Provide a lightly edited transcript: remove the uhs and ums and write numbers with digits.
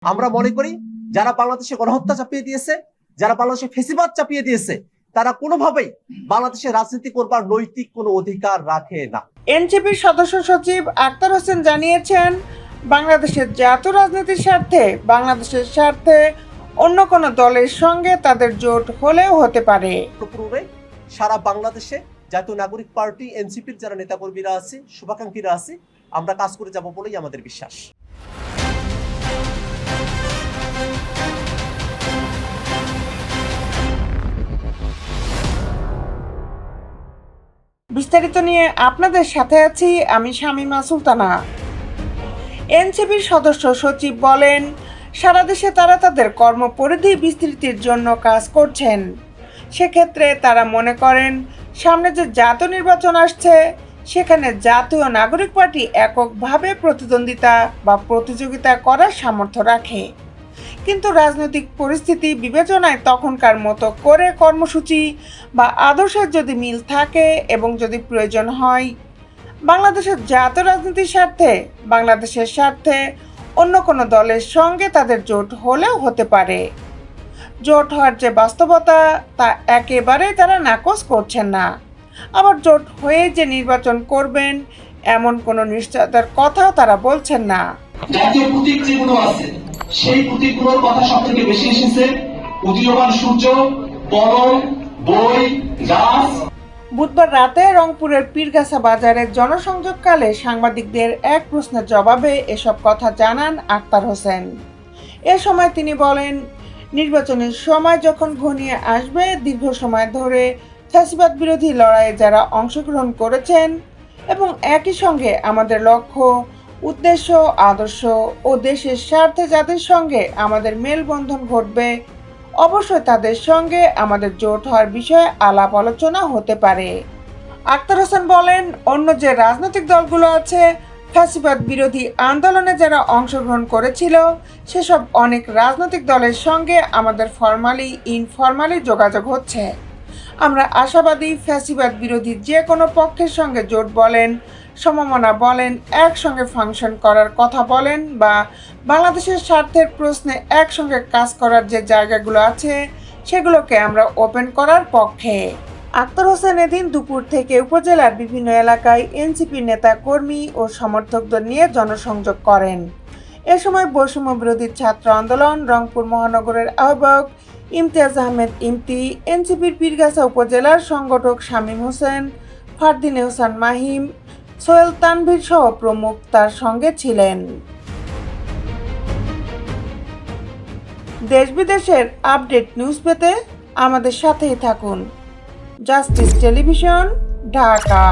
আমরা মনে করি যারা বাংলাদেশে গণহত্যা চাপিয়ে দিয়েছে, যারা বাংলাদেশে ফেসিবাদ চাপিয়ে দিয়েছে, তারা কোনোভাবেই বাংলাদেশে রাজনীতি করবার নৈতিক কোনো অধিকার রাখে না। এনসিপির সদস্য সচিব আক্তার হোসেন জানিয়েছেন, বাংলাদেশের জাতীয় রাজনীতির স্বার্থে, বাংলাদেশের স্বার্থে অন্য কোনো দলের সঙ্গে তাদের জোট হলেও হতে পারে। পূর্বে সারা বাংলাদেশে জাতীয় নাগরিক পার্টি এনসিপির যারা নেতাকর্মীরা আছে, শুভাকাঙ্ক্ষীরা আছে, আমরা কাজ করে যাব বলেই আমাদের বিশ্বাস। বিস্তারিত নিয়ে আপনাদের সাথে আছি আমি শামীমা সুলতানা। এনসিপির সদস্য সচিব বলেন, সারা দেশে তারা তাদের কর্মপরিধি বিস্তৃতির জন্য কাজ করছেন। সেক্ষেত্রে তারা মনে করেন সামনে যে জাতীয় নির্বাচন আসছে, সেখানে জাতীয় নাগরিক পার্টি এককভাবে প্রতিদ্বন্দ্বিতা বা প্রতিযোগিতা করার সামর্থ্য রাখে। কিন্তু রাজনৈতিক পরিস্থিতি বিবেচনায় তখনকার মতো করে কর্মসূচি বা আদর্শের যদি মিল থাকে এবং যদি প্রয়োজন হয়, বাংলাদেশের জাতীয় রাজনীতির স্বার্থে, বাংলাদেশের স্বার্থে অন্য কোনো দলের সঙ্গে তাদের জোট হলেও হতে পারে। জোট হওয়ার যে বাস্তবতা, তা একেবারেই তারা নাকচ করছেন না। আবার জোট হয়ে যে নির্বাচন করবেন, এমন কোনো নিশ্চয়তার কথাও তারা বলছেন না। জাতীয় প্রতীক যেগুলো আছে, সেই প্রতীকগুলোর কথা সব থেকে বেশি এসেছে উদীয়মান সূর্য, বরং, বই, গাছ। বুধবার রাতে রংপুরের পীরগাছা বাজারে জনসংযোগকালে সাংবাদিকদের এক প্রশ্নের জবাবে এসব কথা জানান আক্তার হোসেন। এ সময় তিনি বলেন, নির্বাচনের সময় যখন ঘনিয়ে আসবে, দীর্ঘ সময় ধরে ফ্যাসিবাদ বিরোধী লড়াইয়ে যারা অংশগ্রহণ করেছেন এবং একই সঙ্গে আমাদের লক্ষ্য, উদ্দেশ্য, আদর্শ ও দেশের স্বার্থে যাদের সঙ্গে আমাদের মেলবন্ধন ঘটবে, অবশ্যই তাদের সঙ্গে আমাদের জোট হওয়ার বিষয়ে আলাপ আলোচনা হতে পারে। আক্তার হোসেন বলেন, অন্য যে রাজনৈতিক দলগুলো আছে, ফ্যাসিবাদ বিরোধী আন্দোলনে যারা অংশগ্রহণ করেছিল, সেসব অনেক রাজনৈতিক দলের সঙ্গে আমাদের ফরমালি ইনফরমালি যোগাযোগ হচ্ছে। আমরা আশাবাদী ফ্যাসিবাদ বিরোধী যে কোনো পক্ষের সঙ্গে জোট বলেন, সমমনা বলেন, একসঙ্গে ফাংশন করার কথা বলেন বা বাংলাদেশের স্বার্থের প্রশ্নে একসঙ্গে কাজ করার যে জায়গাগুলো আছে, সেগুলোকে আমরা ওপেন করার পক্ষে। আক্তার হোসেন এদিন দুপুর থেকে উপজেলার বিভিন্ন এলাকায় এনসিপি নেতা কর্মী ও সমর্থকদের নিয়ে জনসংযোগ করেন। এ সময় বৈষম্য বিরোধী ছাত্র আন্দোলন রংপুর মহানগরের আহ্বায়ক ইমতিয়াজ আহমেদ ইমতি, এনসিপির পীরগাছা উপজেলার সংগঠক শামীম হোসেন, ফারদিন এহসান মাহিম, সোহেল তানভীর সহ প্রমুখ তার সঙ্গে ছিলেন। দেশ বিদেশের আপডেট নিউজ পেতে আমাদের সাথেই থাকুন। Justice television, Dhaka.